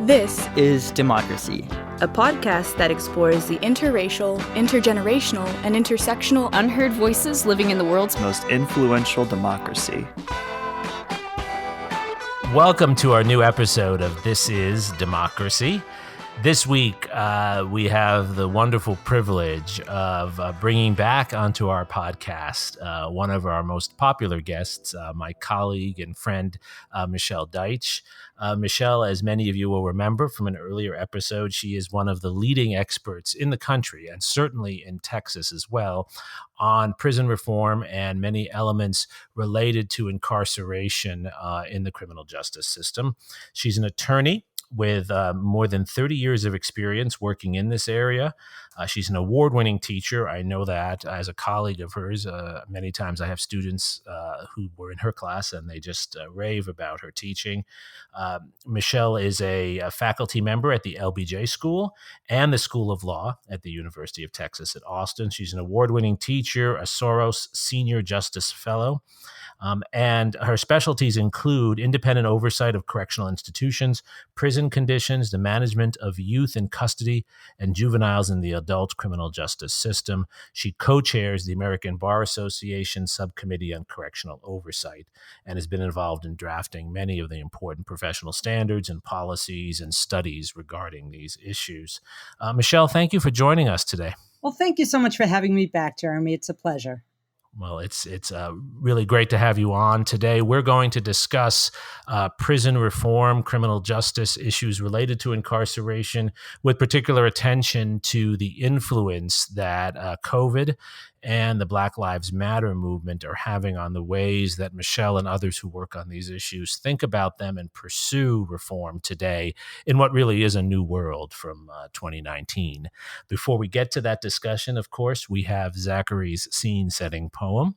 This is Democracy, a podcast that explores the interracial, intergenerational, and intersectional unheard voices living in the world's most influential democracy. Welcome to our new episode of This is Democracy. This week, we have the wonderful privilege of bringing back onto our podcast one of our most popular guests, my colleague and friend, Michele Deitch. Michele, as many of you will remember from an earlier episode, she is one of the leading experts in the country, and certainly in Texas as well, on prison reform and many elements related to incarceration in the criminal justice system. She's an attorney with more than 30 years of experience working in this area. She's an award-winning teacher. I know that as a colleague of hers. Many times I have students who were in her class and they just rave about her teaching. Michele is a faculty member at the LBJ School and the School of Law at the University of Texas at Austin. She's an award-winning teacher, a Soros Senior Justice Fellow. And her specialties include independent oversight of correctional institutions, prison conditions, the management of youth in custody, and juveniles in the adult criminal justice system. She co-chairs the American Bar Association Subcommittee on Correctional Oversight and has been involved in drafting many of the important professional standards and policies and studies regarding these issues. Michele, thank you for joining us today. Well, thank you so much for having me back, Jeremy. It's a pleasure. Well, it's really great to have you on today. We're going to discuss prison reform, criminal justice issues related to incarceration, with particular attention to the influence that COVID and the Black Lives Matter movement are having on the ways that Michele and others who work on these issues think about them and pursue reform today in what really is a new world from 2019. Before we get to that discussion, of course, we have Zachary's scene-setting poem.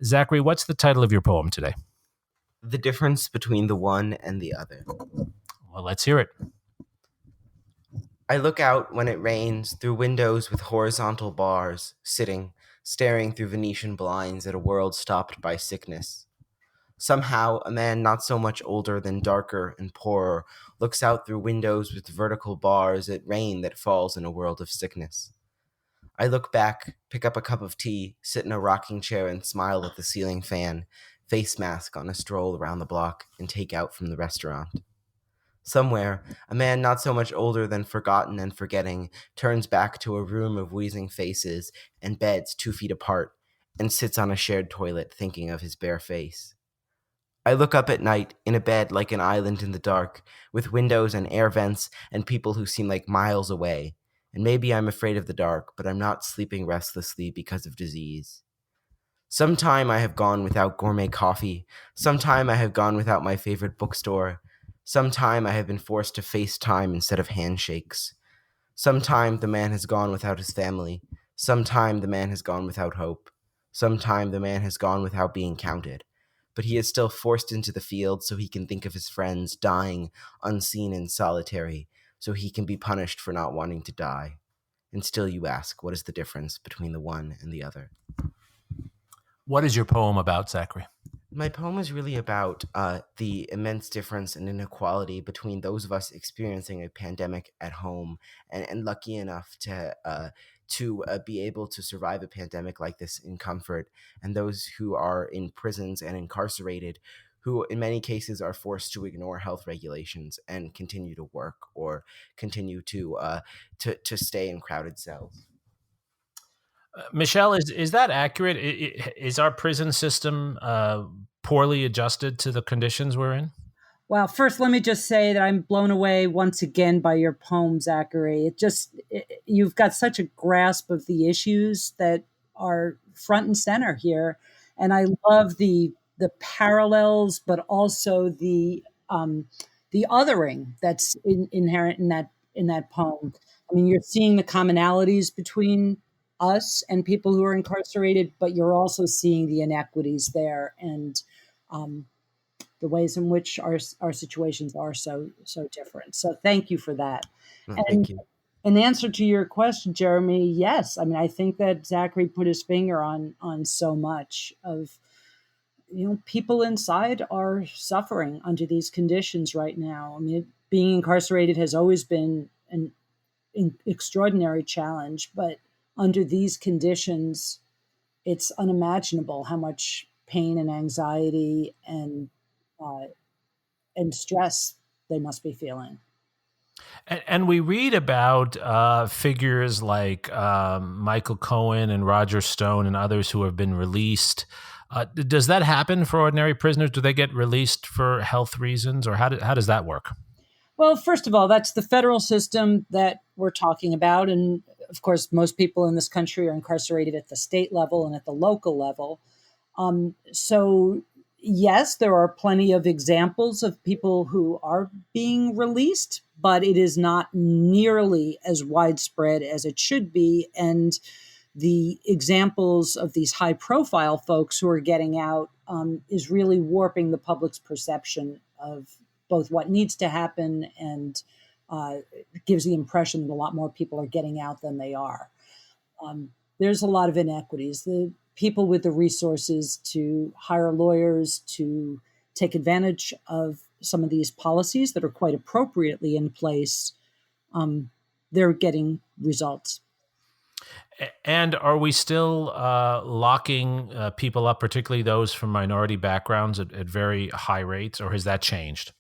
Zachary, what's the title of your poem today? The Difference Between the One and the Other. Well, let's hear it. I look out when it rains through windows with horizontal bars, staring through Venetian blinds at a world stopped by sickness. Somehow, a man not so much older than darker and poorer looks out through windows with vertical bars at rain that falls in a world of sickness. I look back, pick up a cup of tea, sit in a rocking chair and smile at the ceiling fan, face mask on a stroll around the block, and take out from the restaurant. Somewhere, a man not so much older than forgotten and forgetting turns back to a room of wheezing faces and beds 2 feet apart and sits on a shared toilet thinking of his bare face. I look up at night in a bed like an island in the dark with windows and air vents and people who seem like miles away. And maybe I'm afraid of the dark, but I'm not sleeping restlessly because of disease. Sometime I have gone without gourmet coffee. Sometime I have gone without my favorite bookstore. Sometime I have been forced to FaceTime instead of handshakes. Sometime the man has gone without his family. Sometime the man has gone without hope. Sometime the man has gone without being counted. But he is still forced into the field so he can think of his friends dying unseen and solitary, so he can be punished for not wanting to die. And still you ask, what is the difference between the one and the other? What is your poem about, Zachary? My poem is really about the immense difference and inequality between those of us experiencing a pandemic at home and lucky enough to be able to survive a pandemic like this in comfort, and those who are in prisons and incarcerated, who in many cases are forced to ignore health regulations and continue to work or continue to stay in crowded cells. Michele, is that accurate? Is our prison system poorly adjusted to the conditions we're in? Well, first, let me just say that I'm blown away once again by your poem, Zachary. You've got such a grasp of the issues that are front and center here. And I love the parallels, but also the othering that's inherent in that poem. I mean, you're seeing the commonalities between us and people who are incarcerated, but you're also seeing the inequities there and the ways in which our situations are so different. So thank you for that. Thank you. In answer to your question, Jeremy, yes. I mean, I think that Zachary put his finger on so much of, people inside are suffering under these conditions right now. I mean, being incarcerated has always been an extraordinary challenge, but under these conditions, it's unimaginable how much pain and anxiety and stress they must be feeling. And we read about figures like Michael Cohen and Roger Stone and others who have been released. Does that happen for ordinary prisoners? Do they get released for health reasons, or how does that work? Well, first of all, that's the federal system that we're talking about. And of course, most people in this country are incarcerated at the state level and at the local level. So yes, there are plenty of examples of people who are being released, but it is not nearly as widespread as it should be. And the examples of these high profile folks who are getting out is really warping the public's perception of both what needs to happen and gives the impression that a lot more people are getting out than they are. There's a lot of inequities. The people with the resources to hire lawyers to take advantage of some of these policies that are quite appropriately in place, they're getting results. And are we still locking people up, particularly those from minority backgrounds, at very high rates, or has that changed?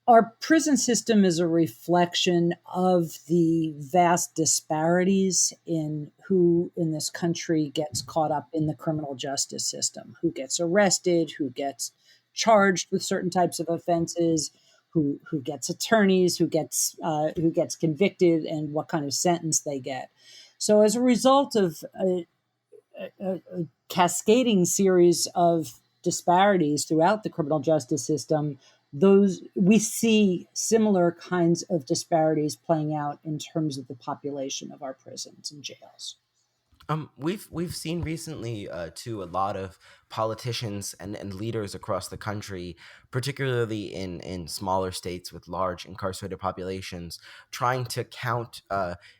Our prison system is a reflection of the vast disparities in who in this country gets caught up in the criminal justice system, who gets arrested, who gets charged with certain types of offenses, who gets attorneys, who gets convicted, and what kind of sentence they get. So as a result of a cascading series of disparities throughout the criminal justice system, we see similar kinds of disparities playing out in terms of the population of our prisons and jails. We've seen recently too a lot of politicians and leaders across the country, particularly in smaller states with large incarcerated populations, trying to count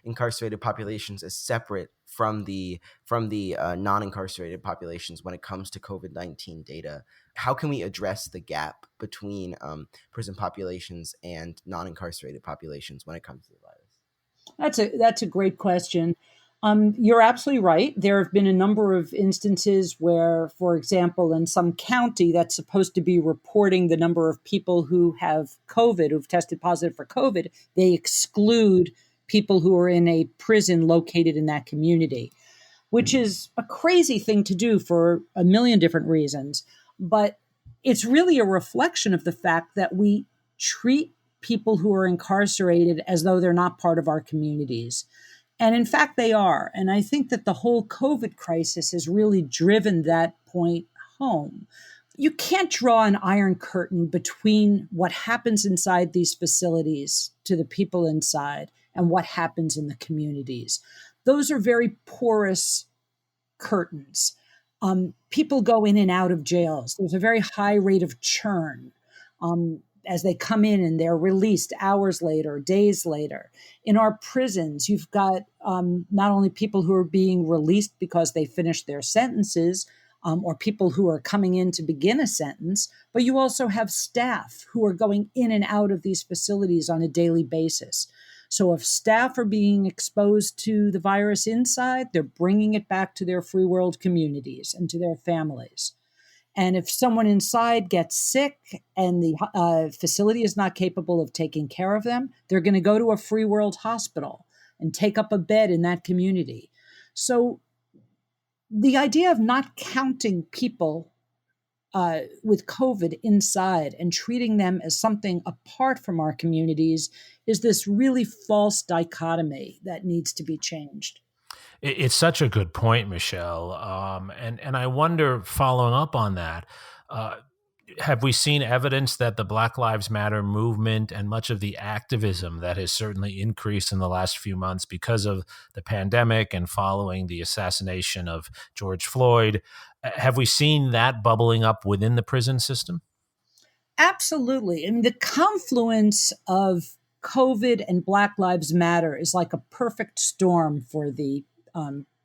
incarcerated populations as separate from the non-incarcerated populations when it comes to COVID-19 data. How can we address the gap between prison populations and non-incarcerated populations when it comes to the virus? That's a great question. You're absolutely right. There have been a number of instances where, for example, in some county that's supposed to be reporting the number of people who have COVID, who've tested positive for COVID, they exclude people who are in a prison located in that community, which is a crazy thing to do for a million different reasons. But it's really a reflection of the fact that we treat people who are incarcerated as though they're not part of our communities. And in fact, they are. And I think that the whole COVID crisis has really driven that point home. You can't draw an iron curtain between what happens inside these facilities to the people inside and what happens in the communities. Those are very porous curtains. People go in and out of jails. There's a very high rate of churn. As they come in and they're released hours later, days later. In our prisons, you've got not only people who are being released because they finished their sentences or people who are coming in to begin a sentence, but you also have staff who are going in and out of these facilities on a daily basis. So if staff are being exposed to the virus inside, they're bringing it back to their free world communities and to their families. And if someone inside gets sick and the facility is not capable of taking care of them, they're going to go to a free world hospital and take up a bed in that community. So the idea of not counting people with COVID inside and treating them as something apart from our communities is this really false dichotomy that needs to be changed. It's such a good point, Michele. And I wonder, following up on that, have we seen evidence that the Black Lives Matter movement and much of the activism that has certainly increased in the last few months because of the pandemic and following the assassination of George Floyd, have we seen that bubbling up within the prison system? Absolutely. I mean, the confluence of COVID and Black Lives Matter is like a perfect storm for the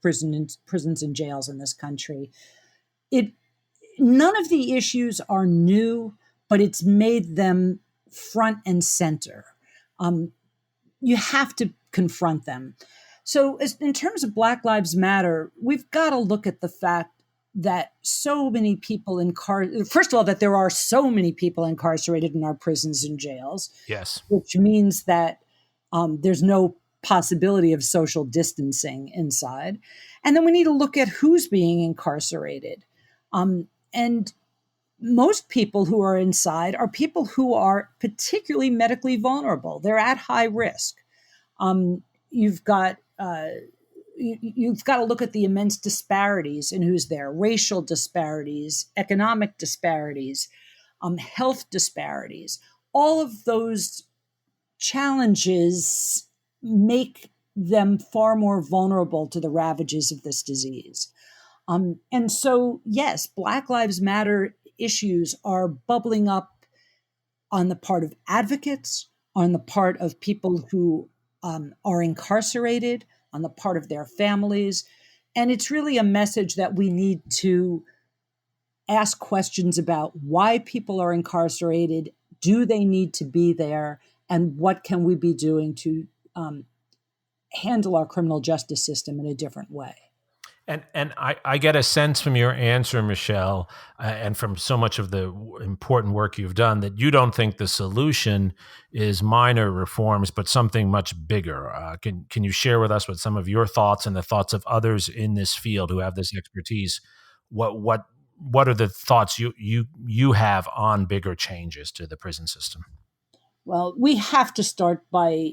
prisons and jails in this country. None of the issues are new, but it's made them front and center. You have to confront them. So in terms of Black Lives Matter, we've got to look at the fact that so many people first of all, that there are so many people incarcerated in our prisons and jails. Yes. Which means that there's no possibility of social distancing inside. And then we need to look at who's being incarcerated. And most people who are inside are people who are particularly medically vulnerable. They're at high risk. You've got to look at the immense disparities in who's there, racial disparities, economic disparities, health disparities. All of those challenges make them far more vulnerable to the ravages of this disease. And so, yes, Black Lives Matter issues are bubbling up on the part of advocates, on the part of people who are incarcerated, on the part of their families. And it's really a message that we need to ask questions about why people are incarcerated, do they need to be there, and what can we be doing to handle our criminal justice system in a different way. And I get a sense from your answer, Michele, and from so much of the important work you've done, that you don't think the solution is minor reforms, but something much bigger. Can you share with us what some of your thoughts and the thoughts of others in this field who have this expertise? What are the thoughts you have on bigger changes to the prison system? Well, we have to start by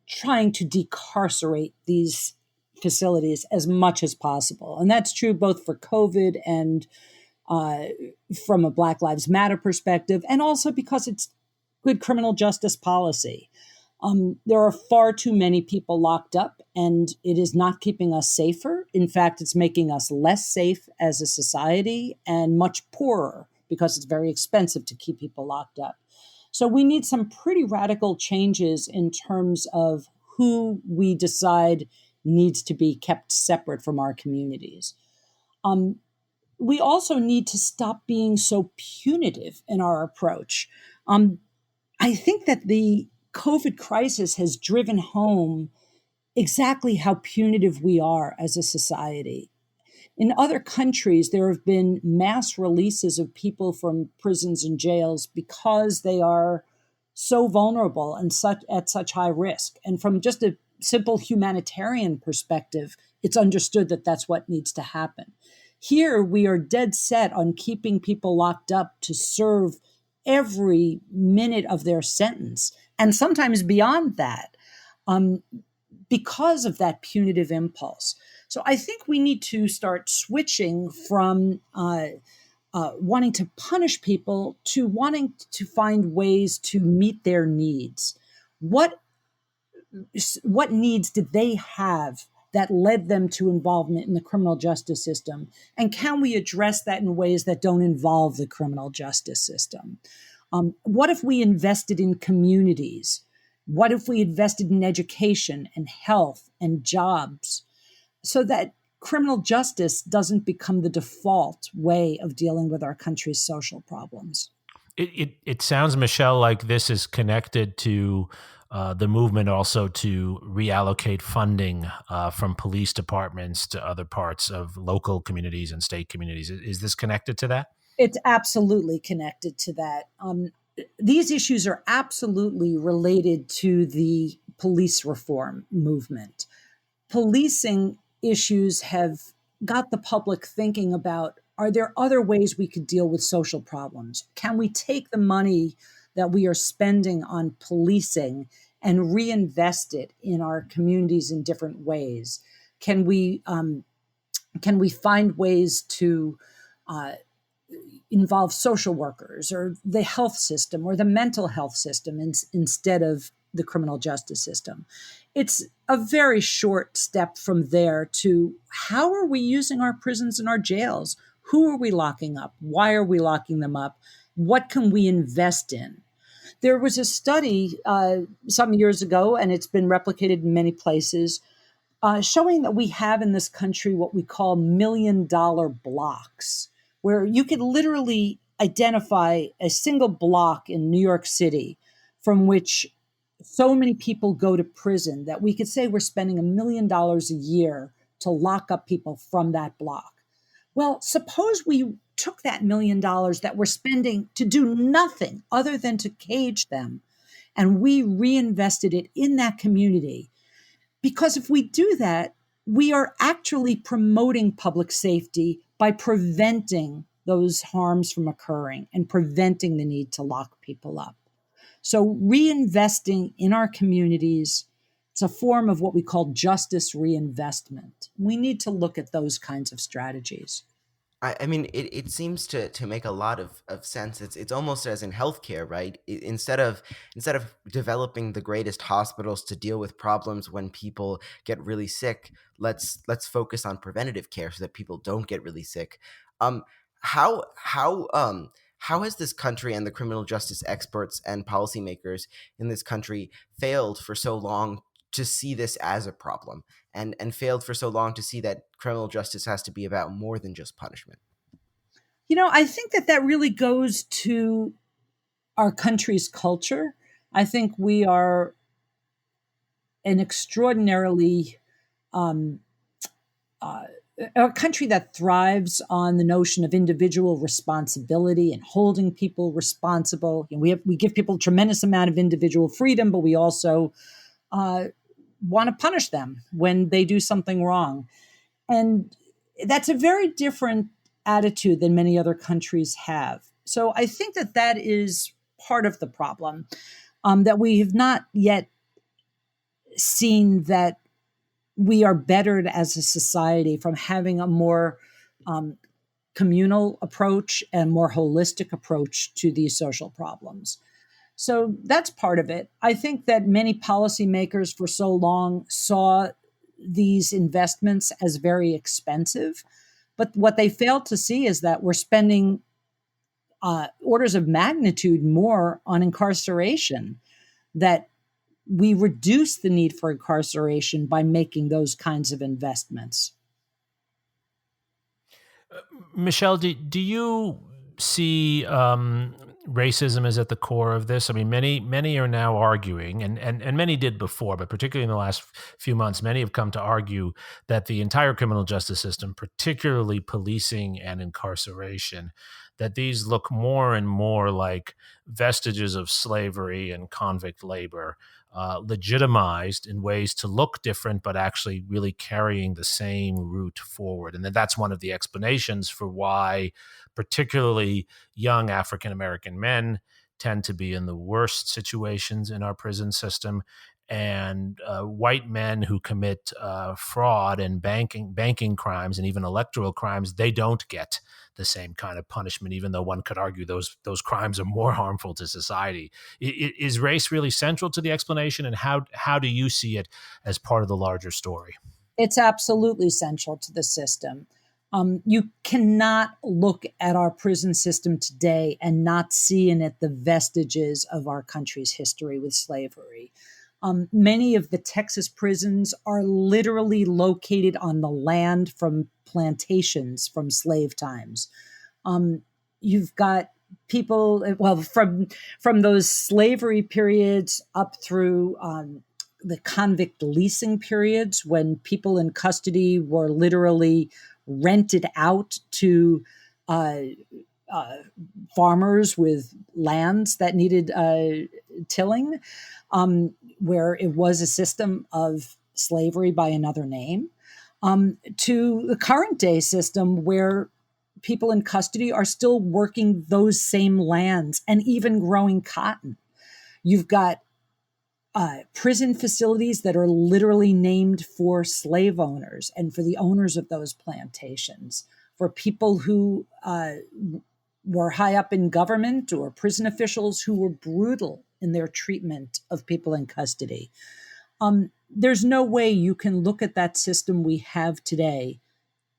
trying to decarcerate these facilities as much as possible. And that's true both for COVID and from a Black Lives Matter perspective, and also because it's good criminal justice policy. There are far too many people locked up, and it is not keeping us safer. In fact, it's making us less safe as a society and much poorer because it's very expensive to keep people locked up. So we need some pretty radical changes in terms of who we decide needs to be kept separate from our communities. We also need to stop being so punitive in our approach. I think that the COVID crisis has driven home exactly how punitive we are as a society. In other countries, there have been mass releases of people from prisons and jails because they are so vulnerable and at such high risk. And from just a simple humanitarian perspective, it's understood that that's what needs to happen. Here, we are dead set on keeping people locked up to serve every minute of their sentence, and sometimes beyond that, because of that punitive impulse. So I think we need to start switching from wanting to punish people to wanting to find ways to meet their needs. What needs did they have that led them to involvement in the criminal justice system? And can we address that in ways that don't involve the criminal justice system? What if we invested in communities? What if we invested in education and health and jobs so that criminal justice doesn't become the default way of dealing with our country's social problems? It sounds, Michele, like this is connected to the movement also to reallocate funding from police departments to other parts of local communities and state communities. Is this connected to that? It's absolutely connected to that. These issues are absolutely related to the police reform movement. Policing issues have got the public thinking about, are there other ways we could deal with social problems? Can we take the money that we are spending on policing and reinvest it in our communities in different ways? Can we find ways to involve social workers or the health system or the mental health system instead of the criminal justice system? It's a very short step from there to how are we using our prisons and our jails? Who are we locking up? Why are we locking them up? What can we invest in? There was a study some years ago, and it's been replicated in many places, showing that we have in this country what we call $1 million blocks, where you could literally identify a single block in New York City from which so many people go to prison that we could say we're spending $1 million a year to lock up people from that block. Well, suppose we took that $1 million that we're spending to do nothing other than to cage them, and we reinvested it in that community. Because if we do that, we are actually promoting public safety by preventing those harms from occurring and preventing the need to lock people up. So reinvesting in our communities, it's a form of what we call justice reinvestment. We need to look at those kinds of strategies. I mean, it seems to make a lot of sense. It's almost as in healthcare, right? Instead of developing the greatest hospitals to deal with problems when people get really sick, let's focus on preventative care so that people don't get really sick. How has this country and the criminal justice experts and policymakers in this country failed for so long to see this as a problem, and failed for so long to see that criminal justice has to be about more than just punishment? I think that really goes to our country's culture. I think we are an extraordinarily a country that thrives on the notion of individual responsibility and holding people responsible. We give people a tremendous amount of individual freedom, but we also want to punish them when they do something wrong. And that's a very different attitude than many other countries have. So I think that is part of the problem, that we have not yet seen that we are bettered as a society from having a more communal approach and more holistic approach to these social problems. So that's part of it. I think that many policymakers for so long saw these investments as very expensive. But what they failed to see is that we're spending orders of magnitude more on incarceration, that we reduce the need for incarceration by making those kinds of investments. Michele, do you see racism is at the core of this? I mean, many are now arguing, and many did before, but particularly in the last few months, many have come to argue that the entire criminal justice system, particularly policing and incarceration, that these look more and more like vestiges of slavery and convict labor, legitimized in ways to look different, but actually really carrying the same route forward. And that's one of the explanations for why particularly young African-American men tend to be in the worst situations in our prison system. And white men who commit fraud and banking crimes and even electoral crimes, they don't get the same kind of punishment, even though one could argue those crimes are more harmful to society. Is race really central to the explanation, and how do you see it as part of the larger story? It's absolutely central to the system. You cannot look at our prison system today and not see in it the vestiges of our country's history with slavery. Many of the Texas prisons are literally located on the land from plantations from slave times. You've got people, from those slavery periods up through the convict leasing periods, when people in custody were literally rented out to farmers with lands that needed tilling, where it was a system of slavery by another name, to the current day system where people in custody are still working those same lands and even growing cotton. You've got prison facilities that are literally named for slave owners and for the owners of those plantations, for people who were high up in government or prison officials who were brutal in their treatment of people in custody. There's no way you can look at that system we have today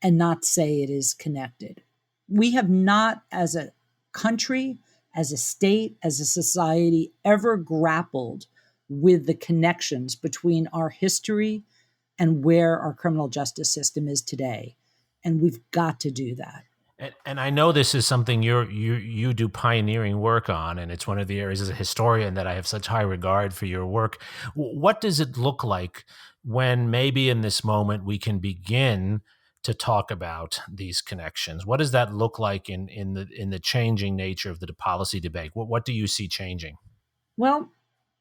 and not say it is connected. We have not, as a country, as a state, as a society, ever grappled with the connections between our history and where our criminal justice system is today. And we've got to do that. And I know this is something you do pioneering work on, and it's one of the areas as a historian that I have such high regard for your work. What does it look like when maybe in this moment we can begin to talk about these connections? What does that look like in the changing nature of the policy debate? What do you see changing? Well,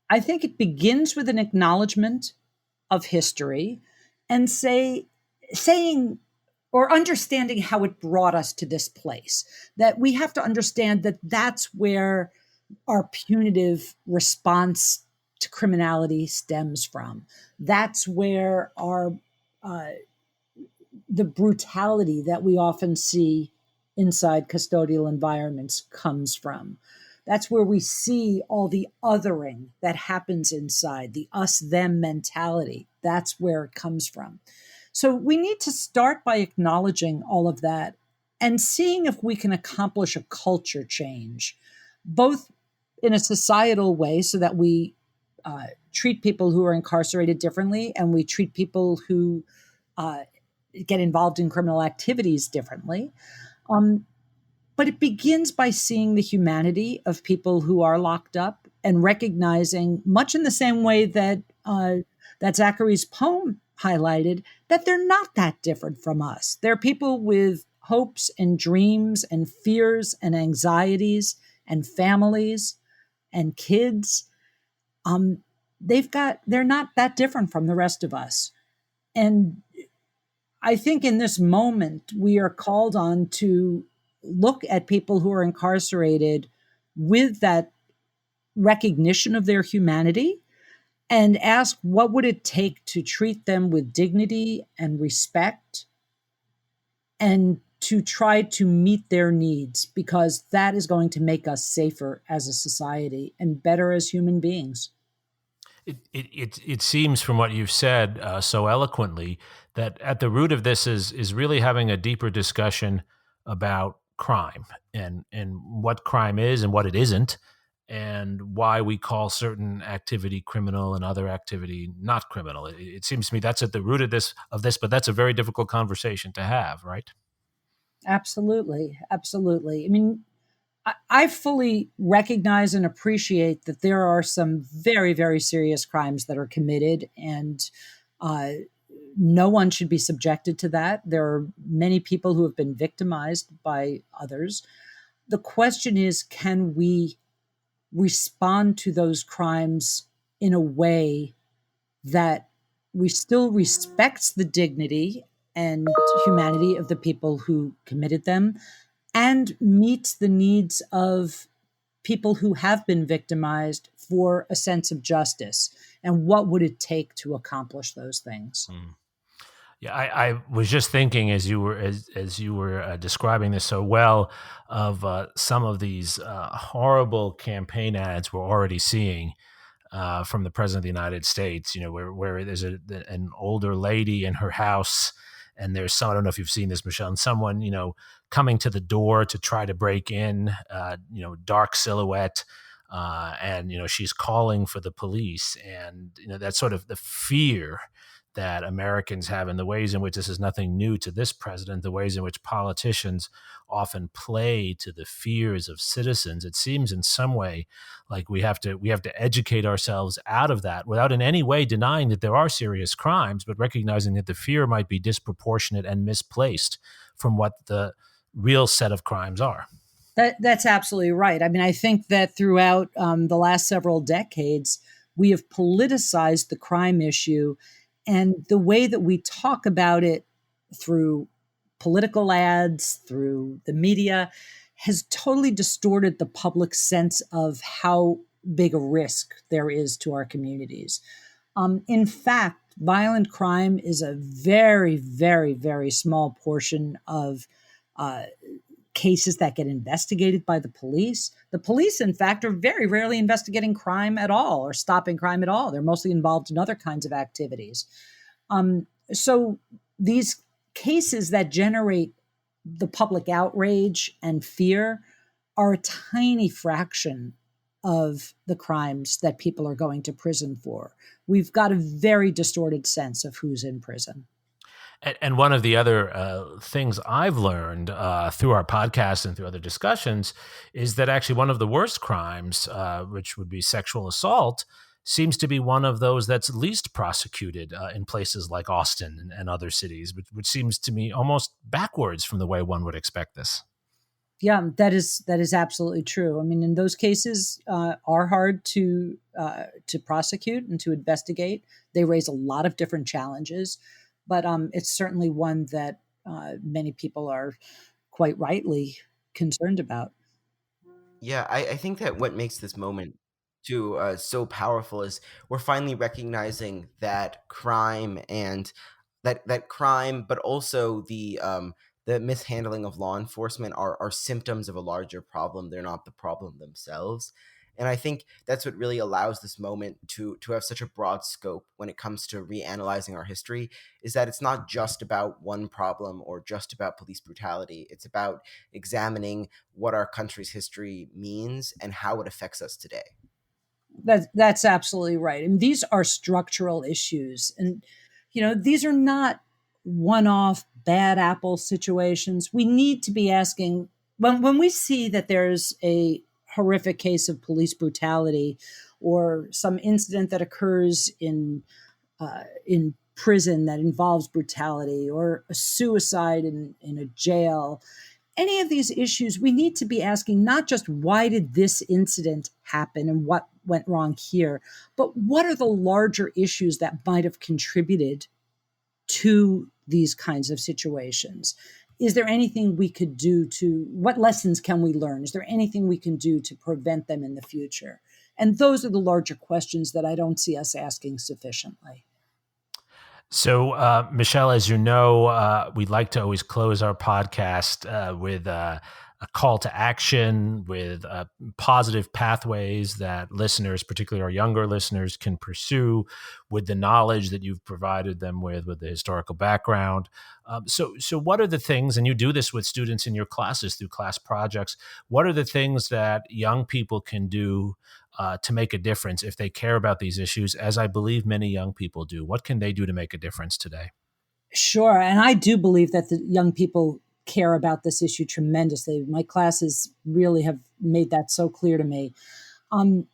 I think it begins with an acknowledgement of history and saying or understanding how it brought us to this place. That we have to understand that that's where our punitive response to criminality stems from. That's where our the brutality that we often see inside custodial environments comes from. That's where we see all the othering that happens inside, the us them mentality. That's where it comes from. So we need to start by acknowledging all of that and seeing if we can accomplish a culture change, both in a societal way so that we treat people who are incarcerated differently and we treat people who get involved in criminal activities differently. But it begins by seeing the humanity of people who are locked up and recognizing, much in the same way that that Zachary's poem highlighted, that they're not that different from us. They're people with hopes and dreams and fears and anxieties and families and kids. They're not that different from the rest of us. And I think in this moment, we are called on to look at people who are incarcerated with that recognition of their humanity and ask, what would it take to treat them with dignity and respect and to try to meet their needs, because that is going to make us safer as a society and better as human beings. It seems from what you've said so eloquently that at the root of this is really having a deeper discussion about crime and what crime is and what it isn't, and why we call certain activity criminal and other activity not criminal. It seems to me that's at the root of this, but that's a very difficult conversation to have, right? Absolutely. Absolutely. I mean, I fully recognize and appreciate that there are some very, very serious crimes that are committed, and no one should be subjected to that. There are many people who have been victimized by others. The question is, can we respond to those crimes in a way that we still respects the dignity and humanity of the people who committed them and meets the needs of people who have been victimized for a sense of justice? And what would it take to accomplish those things? Yeah, I was just thinking as you were describing this so well of some of these horrible campaign ads we're already seeing from the president of the United States. You know, where there's an older lady in her house, and there's some, I don't know if you've seen this, Michelle, and someone, you know, coming to the door to try to break in, dark silhouette, and, you know, she's calling for the police. And, you know, that's sort of the fear that Americans have, and the ways in which this is nothing new to this president, the ways in which politicians often play to the fears of citizens. It seems in some way like we have to educate ourselves out of that without in any way denying that there are serious crimes, but recognizing that the fear might be disproportionate and misplaced from what the real set of crimes are. That's absolutely right. I mean, I think that throughout the last several decades, we have politicized the crime issue, and the way that we talk about it through political ads, through the media, has totally distorted the public's sense of how big a risk there is to our communities. In fact, violent crime is a very, very, very small portion of cases that get investigated by the police. The police, in fact, are very rarely investigating crime at all or stopping crime at all. They're mostly involved in other kinds of activities. So these cases that generate the public outrage and fear are a tiny fraction of the crimes that people are going to prison for. We've got a very distorted sense of who's in prison. And one of the other things I've learned through our podcast and through other discussions is that actually one of the worst crimes, which would be sexual assault, seems to be one of those that's least prosecuted in places like Austin and other cities, which seems to me almost backwards from the way one would expect this. Yeah, that is absolutely true. I mean, in those cases are hard to prosecute and to investigate. They raise a lot of different challenges, but it's certainly one that many people are quite rightly concerned about. Yeah, I think that what makes this moment too so powerful is we're finally recognizing that crime and that crime, but also the mishandling of law enforcement are symptoms of a larger problem. They're not the problem themselves. And I think that's what really allows this moment to have such a broad scope when it comes to reanalyzing our history, is that it's not just about one problem or just about police brutality. It's about examining what our country's history means and how it affects us today. That's absolutely right. And these are structural issues. And, these are not one-off bad apple situations. We need to be asking, when we see that there's a horrific case of police brutality or some incident that occurs in prison that involves brutality, or a suicide in a jail, any of these issues, we need to be asking not just why did this incident happen and what went wrong here, but what are the larger issues that might have contributed to these kinds of situations? Is there anything we could do what lessons can we learn? Is there anything we can do to prevent them in the future? And those are the larger questions that I don't see us asking sufficiently. So, Michele, as you know, we like to always close our podcast with a call to action, with positive pathways that listeners, particularly our younger listeners, can pursue with the knowledge that you've provided them with the historical background. So what are the things, and you do this with students in your classes through class projects, what are the things that young people can do to make a difference if they care about these issues, as I believe many young people do? What can they do to make a difference today? Sure. And I do believe that the young people care about this issue tremendously. My classes really have made that so clear to me.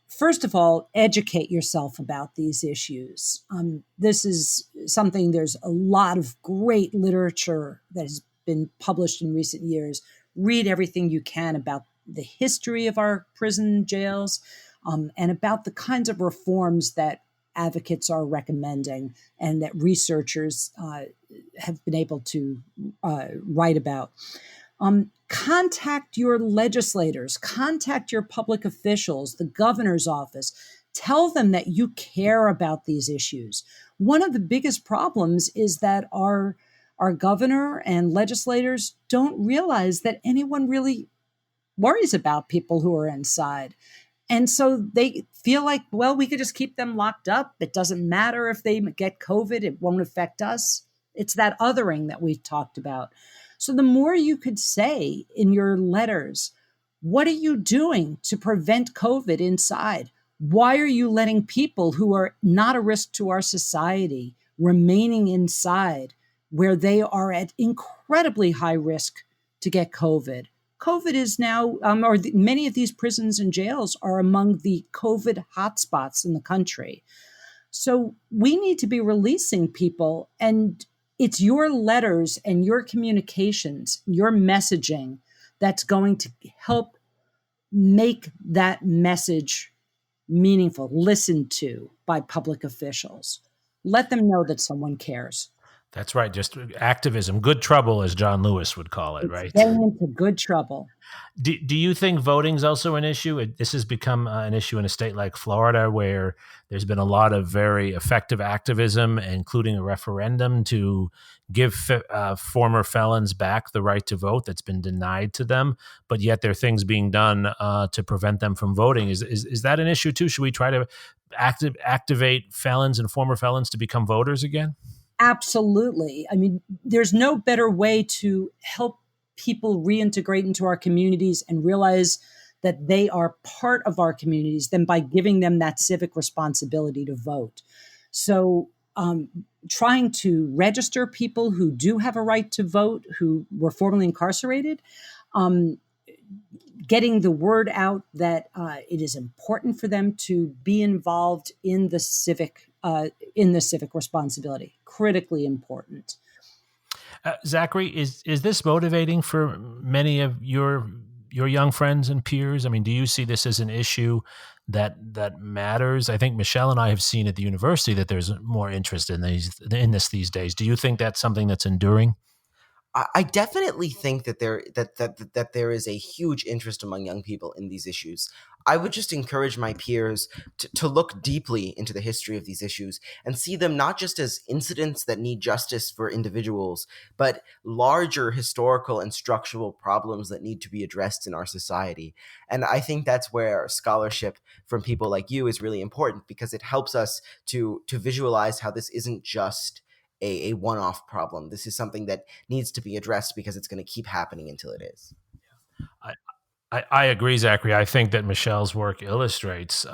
First of all, educate yourself about these issues. This is something, there's a lot of great literature that has been published in recent years. Read everything you can about the history of our prison jails, and about the kinds of reforms that advocates are recommending and that researchers have been able to write about. Contact your legislators, contact your public officials, the governor's office. Tell them that you care about these issues. One of the biggest problems is that our governor and legislators don't realize that anyone really worries about people who are inside. And so they feel like, well, we could just keep them locked up. It doesn't matter if they get COVID. It won't affect us. It's that othering that we've talked about. So the more you could say in your letters, what are you doing to prevent COVID inside? Why are you letting people who are not a risk to our society remaining inside where they are at incredibly high risk to get COVID? COVID is now, many of these prisons and jails are among the COVID hotspots in the country. So we need to be releasing people, and it's your letters and your communications, your messaging that's going to help make that message meaningful, listened to by public officials. Let them know that someone cares. That's right. Just activism, good trouble, as John Lewis would call it, right? Getting into good trouble. Do you think voting is also an issue? This has become an issue in a state like Florida, where there's been a lot of very effective activism, including a referendum to give former felons back the right to vote that's been denied to them, but yet there are things being done to prevent them from voting. Is that an issue too? Should we try to activate felons and former felons to become voters again? Absolutely. I mean, there's no better way to help people reintegrate into our communities and realize that they are part of our communities than by giving them that civic responsibility to vote. So trying to register people who do have a right to vote, who were formerly incarcerated, getting the word out that it is important for them to be involved in the civic responsibility. Critically important. Zachary, is this motivating for many of your young friends and peers? I mean, do you see this as an issue that matters? I think Michele and I have seen at the university that there's more interest in this these days. Do you think that's something that's enduring? I definitely think that there is a huge interest among young people in these issues. I would just encourage my peers to look deeply into the history of these issues and see them not just as incidents that need justice for individuals, but larger historical and structural problems that need to be addressed in our society. And I think that's where scholarship from people like you is really important, because it helps us to visualize how this isn't just a one-off problem. This is something that needs to be addressed because it's going to keep happening until it is. I agree, Zachary. I think that Michele's work illustrates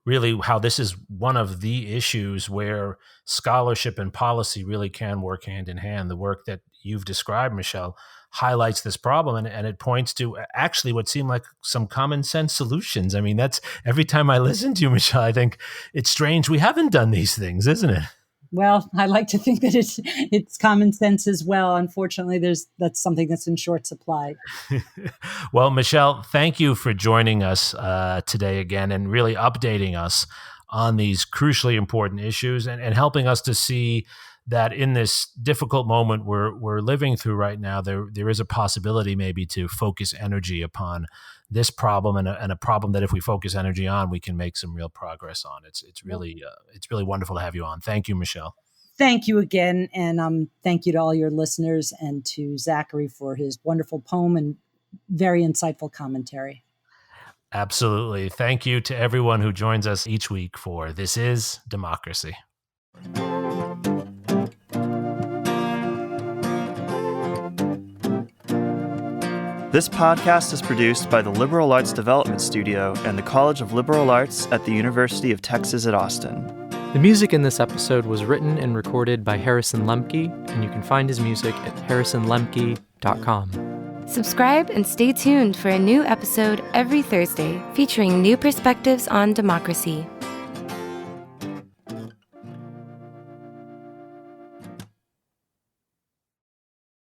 really how this is one of the issues where scholarship and policy really can work hand in hand. The work that you've described, Michele, highlights this problem, and it points to actually what seem like some common sense solutions. I mean, that's every time I listen to you, Michele, I think it's strange we haven't done these things, isn't it? Well, I like to think that it's common sense as well. Unfortunately, that's something that's in short supply. Well, Michele, thank you for joining us today again and really updating us on these crucially important issues and helping us to see that in this difficult moment we're living through right now, there is a possibility maybe to focus energy upon this problem and a problem that if we focus energy on, we can make some real progress on. It's really wonderful to have you on. Thank you, Michele. Thank you again, and thank you to all your listeners and to Zachary for his wonderful poem and very insightful commentary. Absolutely. Thank you to everyone who joins us each week for This Is Democracy. This podcast is produced by the Liberal Arts Development Studio and the College of Liberal Arts at the University of Texas at Austin. The music in this episode was written and recorded by Harrison Lemke, and you can find his music at harrisonlemke.com. Subscribe and stay tuned for a new episode every Thursday featuring new perspectives on democracy.